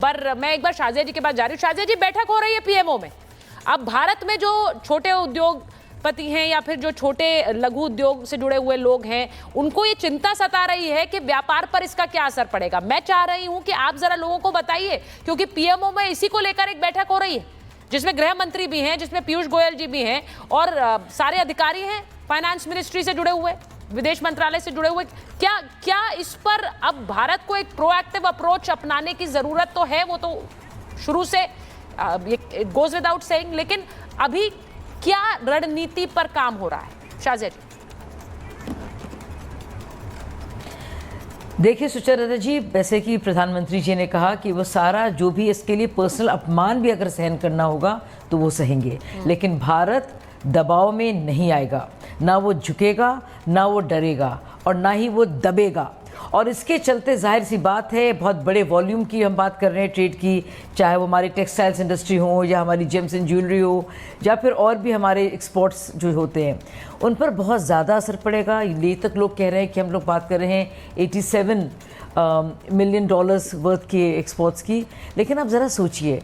पर मैं एक बार शाजिया जी के पास जा रही हूँ। शाजिया जी, बैठक हो रही है पीएमओ में। अब भारत में जो छोटे उद्योगपति हैं या फिर जो छोटे लघु उद्योग से जुड़े हुए लोग हैं, उनको ये चिंता सता रही है कि व्यापार पर इसका क्या असर पड़ेगा। मैं चाह रही हूं कि आप जरा लोगों को बताइए, क्योंकि पीएमओ में इसी को लेकर एक बैठक हो रही है जिसमें गृह मंत्री भी हैं, जिसमें पीयूष गोयल जी भी हैं और सारे अधिकारी हैं फाइनेंस मिनिस्ट्री से जुड़े हुए, विदेश मंत्रालय से जुड़े हुए। क्या इस पर अब भारत को एक प्रोएक्टिव अप्रोच अपनाने की जरूरत तो है, वो तो शुरू से इट गोज विदाउट सेइंग, लेकिन अभी क्या रणनीति पर काम हो रहा है? शाजिया जी। देखिए सुचेता जी, वैसे कि प्रधानमंत्री जी ने कहा कि वो सारा जो भी इसके लिए पर्सनल अपमान भी अगर सहन करना होगा तो वो सहेंगे, लेकिन भारत दबाव में नहीं आएगा, ना वो झुकेगा, ना वो डरेगा और ना ही वो दबेगा। और इसके चलते जाहिर सी बात है, बहुत बड़े वॉल्यूम की हम बात कर रहे हैं ट्रेड की, चाहे वो हमारी टेक्सटाइल्स इंडस्ट्री हो या हमारी जेम्स एंड ज्वेलरी हो या फिर और भी हमारे एक्सपोर्ट्स जो होते हैं, उन पर बहुत ज़्यादा असर पड़ेगा। ये तक लोग कह रहे हैं कि हम लोग बात कर रहे हैं 87 मिलियन डॉलर्स वर्थ के एक्सपोर्ट्स की। लेकिन आप ज़रा सोचिए,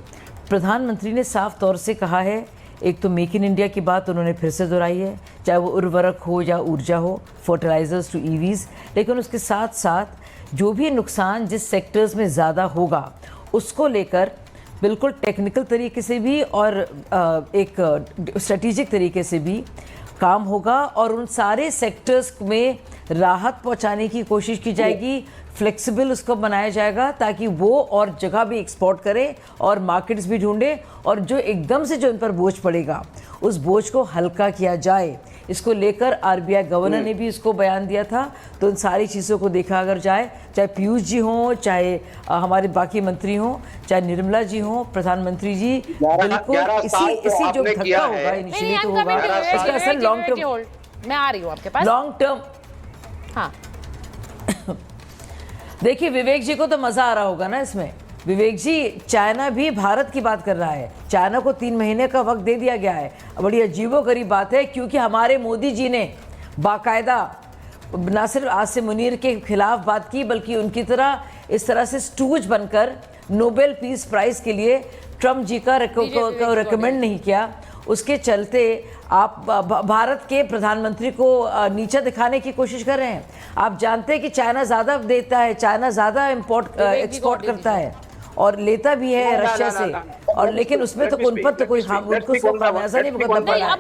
प्रधानमंत्री ने साफ तौर से कहा है, एक तो मेक इन इंडिया की बात उन्होंने फिर से दोहराई है, चाहे वो उर्वरक हो या ऊर्जा हो, फर्टिलाइजर्स टू ईवीज़, लेकिन उसके साथ साथ जो भी नुकसान जिस सेक्टर्स में ज़्यादा होगा उसको लेकर बिल्कुल टेक्निकल तरीके से भी और एक स्ट्रेटेजिक तरीके से भी काम होगा और उन सारे सेक्टर्स में राहत पहुंचाने की कोशिश की जाएगी, फ्लेक्सिबल उसको बनाया जाएगा ताकि वो और जगह भी एक्सपोर्ट करें और मार्केट्स भी ढूंढे और जो एकदम से जो इन पर बोझ पड़ेगा उस बोझ को हल्का किया जाए। इसको लेकर आरबीआई गवर्नर ने भी इसको बयान दिया था। तो इन सारी चीज़ों को देखा अगर जाए, चाहे पीयूष जी हों, चाहे हमारे बाकी मंत्री हों, चाहे निर्मला जी हों, प्रधानमंत्री जी, बिल्कुल इसी जो धक्का होगा इनिशियली तो होगा, इसका असर लॉन्ग टर्म। मैं आ रही हूँ आपके पास। Long term. हाँ देखिए, विवेक जी को तो मजा आ रहा होगा ना इसमें। विवेक जी, चाइना भी भारत की बात कर रहा है, चाइना को 3 महीने का वक्त दे दिया गया है। बड़ी अजीबोगरीब बात है, क्योंकि हमारे मोदी जी ने बाकायदा न सिर्फ आसिम मुनीर के खिलाफ बात की, बल्कि उनकी तरह इस तरह से स्टूज बनकर नोबेल पीस प्राइज के लिए ट्रम्प जी का रिकमेंड नहीं किया। उसके चलते आप भारत के प्रधानमंत्री को नीचा दिखाने की कोशिश कर रहे हैं। आप जानते हैं कि चाइना ज़्यादा देता है, चाइना ज़्यादा एक्सपोर्ट करता है और लेता भी है रशिया से, और लेकिन उसमें तो उन पर तो कोई उनको खामियाजा नहीं भुगतना पड़ा।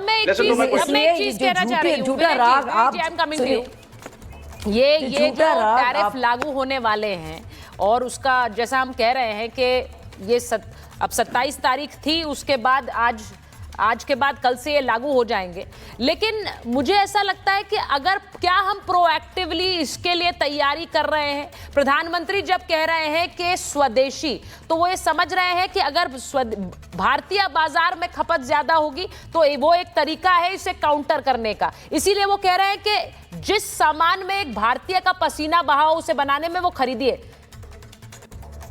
इसलिए झूठा राग आप ये जो टैरिफ लागू होने वाले हैं और उसका जैसा हम कह रहे हैं कि ये अब 27 तारीख थी, उसके बाद आज के बाद कल से ये लागू हो जाएंगे। लेकिन मुझे ऐसा लगता है कि अगर क्या हम प्रोएक्टिवली इसके लिए तैयारी कर रहे हैं। प्रधानमंत्री जब कह रहे हैं कि स्वदेशी, तो वो ये समझ रहे हैं कि अगर भारतीय बाजार में खपत ज्यादा होगी तो वो एक तरीका है इसे काउंटर करने का। इसीलिए वो कह रहे हैं कि जिस सामान में एक भारतीय का पसीना बहा हो उसे बनाने में वो खरीदिए।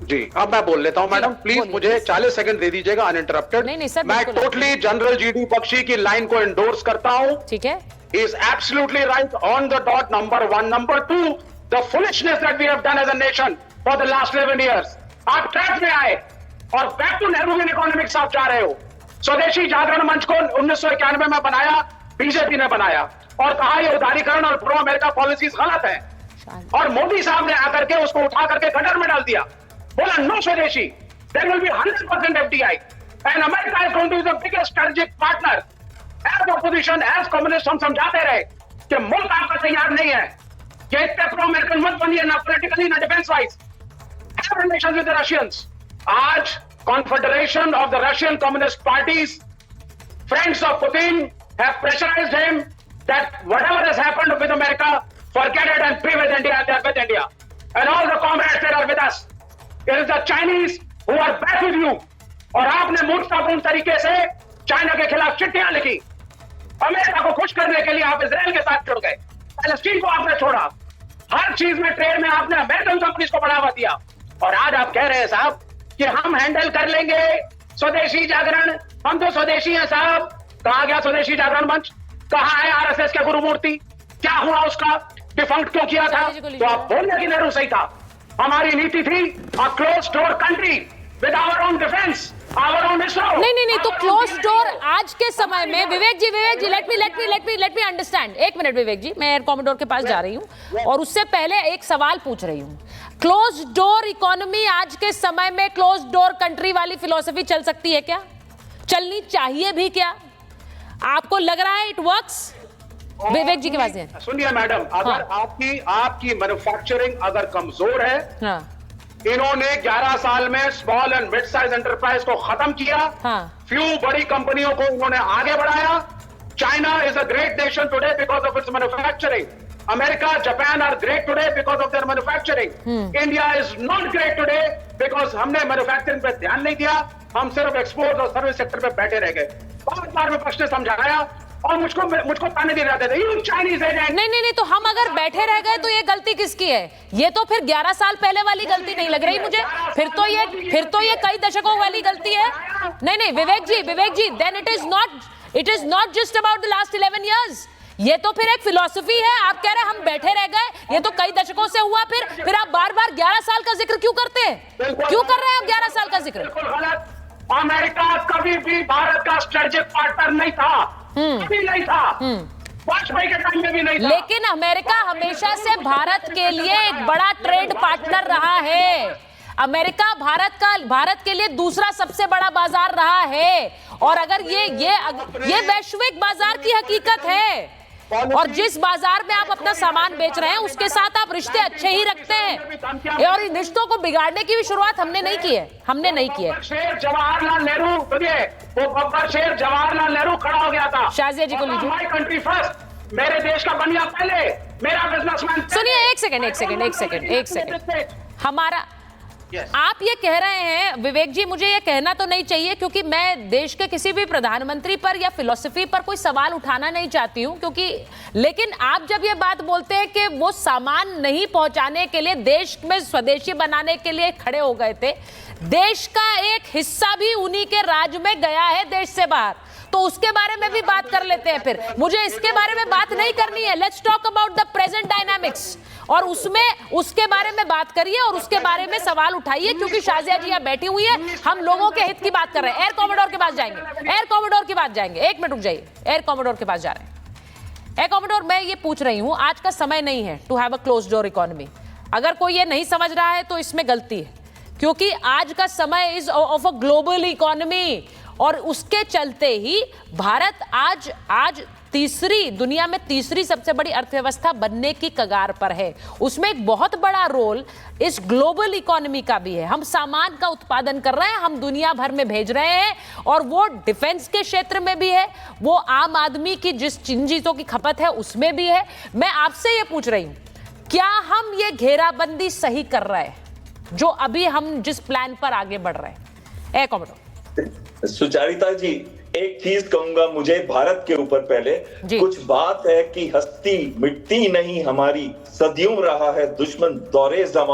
जी, अब मैं बोल लेता हूं मैडम, प्लीज मुझे 40 सेकंड दे दीजिएगा अनइंटरप्टेड। नहीं सर, मैं टोटली जनरल जीडी बख्शी की लाइन को एंडोर्स करता हूं। ठीक है, is absolutely right on the dot, number 1। Number 2, the foolishness that we have done as a nation for the last 11 years. आप ट्रैक में आए और बैक टू नेहरूवियन इकोनॉमिक्स आप जा रहे हो। स्वदेशी जागरण मंच को 1991 में बनाया, बीजेपी ने बनाया और कहा ये उदारीकरण और प्रो अमेरिका पॉलिसीज गलत है, और मोदी साहब ने आकर के उसको उठा करके गटर में डाल दिया। बोला नो स्वदेशी, there will be 100% FDI and America is going to be the biggest strategic partner। As opposition, as communist हम समझाते रहे कि मुल्क आपका तैयार नहीं है, ये इतने प्रो अमेरिकन मत बनिए, ना पॉलिटिकली ना defence wise. Have relations with the Russians। आज Confederation of the Russian Communist Parties, friends of Putin, have pressurized him that whatever has happened with America, forget it and be with India, they are with India, and all the comrades that are with us। It is the Chinese who are back with you। और आपने मूर्खतापूर्ण तरीके से China के खिलाफ चिट्ठियां लिखी, America को खुश करने के लिए आप इजराइल के साथ जुड़ गए, पैलेस्टीन को आपने छोड़ा, हर चीज में ट्रेड में आपने अमेरिकन कंपनीज को बढ़ावा दिया, और आज आप कह रहे हैं साहब कि हम हैंडल कर लेंगे स्वदेशी जागरण, हम तो स्वदेशी हैं साहब। कहा गया स्वदेशी जागरण मंच? कहा है आरएसएस के गुरुमूर्ति? क्या हुआ उसका? डिफंक्ट क्यों किया था? तो आप बोलने की नेहरू सही था। हमारी नीति थी अ close door country with our own defense, our own ISRO. नहीं तो क्लोज डोर आज के समय में विवेक जी लेट मी अंडरस्टैंड। एक मिनट विवेक जी, मैं एयर कॉमोडोर के पास जा रही हूँ और उससे पहले एक सवाल पूछ रही हूँ। क्लोज डोर इकोनॉमी आज के समय में क्लोज डोर कंट्री वाली फिलॉसफी चल सकती है क्या? चलनी चाहिए भी क्या? आपको लग रहा है इट वर्क्स? विवेक जी के पास है। सुनिए मैडम, अगर आपकी मैन्युफैक्चरिंग अगर कमजोर है, हाँ। इन्होंने 11 साल में small and mid size enterprise को खत्म किया। हाँ। फ्यू बड़ी कंपनियों को उन्होंने आगे बढ़ाया। China is a great nation today because of its manufacturing. America, Japan are great today because of their manufacturing. India is not great today because हमने मैन्युफैक्चरिंग पे ध्यान नहीं दिया, हम सिर्फ एक्सपोर्ट और सर्विस सेक्टर पे बैठे रह गए। बार विपक्ष ने समझाया और मुझको ताने दिए जाते थे, यू चाइनीज एजेंट। नहीं तो हम अगर बैठे रह गए तो ये गलती किसकी है? ये तो फिर 11 साल पहले वाली गलती नहीं लग रही मुझे, फिर तो ये कई दशकों वाली गलती है। नहीं Vivek ji, then it is not just about the last 11 years. ये तो फिर एक फिलॉसफी है। आप कह रहे हैं हम बैठे रह गए, ये तो कई दशकों से हुआ। फिर आप बार 11 साल का जिक्र क्यों करते हैं? क्यों कर रहे हैं आप 11 साल का जिक्र? बिल्कुल गलत। अमेरिका कभी भी भारत का स्ट्रेटेजिक पार्टनर नहीं था, कभी नहीं था, वाजपेयी के टाइम में भी नहीं था। लेकिन अमेरिका हमेशा से भारत के लिए एक बड़ा ट्रेड पार्टनर रहा है। अमेरिका भारत के लिए दूसरा सबसे बड़ा बाजार रहा है। और अगर ये वैश्विक बाजार की हकीकत है और जिस बाजार में आप अपना सामान बेच रहे हैं उसके साथ आप रिश्ते अच्छे ही रखते हैं और इन रिश्तों को बिगाड़ने की भी शुरुआत हमने नहीं की है। शेर जवाहरलाल नेहरू, वो बब्बर शेर जवाहरलाल नेहरू खड़ा हो गया था। शाजिया जी को लीजिए। माय कंट्री फर्स्ट, मेरे देश का बनिया पहले, मेरा बिजनेसमैन। सुनिए एक सेकंड। हमारा आप ये कह रहे हैं विवेक जी, मुझे ये कहना तो नहीं चाहिए क्योंकि मैं देश के किसी भी प्रधानमंत्री पर या फिलॉसफी पर कोई सवाल उठाना नहीं चाहती हूं, क्योंकि लेकिन आप जब ये बात बोलते हैं कि वो सामान नहीं पहुंचाने के लिए देश में स्वदेशी बनाने के लिए खड़े हो गए थे, देश का एक हिस्सा भी उन्हीं के राज में गया है देश से बाहर, तो उसके बारे में भी बात कर लेते हैं। फिर मुझे इसके बारे में बात नहीं करनी है। Let's talk about the present dynamics और उसके बारे में बात करिए और उसके बारे में सवाल उठाइए, क्योंकि शाजिया जी यहाँ बैठी हुई है, हम लोगों के हित की बात कर रहे हैं। एयर कॉमोडोर के पास जाएंगे, एक मिनट रुक जाइए, एयर कॉमोडोर के पास जा रहे हैं। एयर कॉमोडोर, मैं ये पूछ रही हूँ, आज का समय नहीं है to have a close door economy. अगर कोई ये नहीं समझ रहा है तो इसमें गलती है, क्योंकि आज का समय is of a global economy और उसके चलते ही भारत आज दुनिया में तीसरी सबसे बड़ी अर्थव्यवस्था बनने की कगार पर है। उसमें एक बहुत बड़ा रोल इस ग्लोबल इकोनॉमी का भी है। हम सामान का उत्पादन कर रहे हैं, हम दुनिया भर में भेज रहे हैं और वो डिफेंस के क्षेत्र में भी है, वो आम आदमी की जिन चीजों की खपत है उसमें भी है। मैं आपसे ये पूछ रही हूं, क्या हम ये घेराबंदी सही कर रहे हैं जो अभी हम जिस प्लान पर आगे बढ़ रहे हैं? Air commodore. सुचारिता जी, एक चीज कहूंगा, मुझे भारत के ऊपर पहले कुछ बात है कि हस्ती मिटती नहीं हमारी, सदियों रहा है दुश्मन दौरे जमा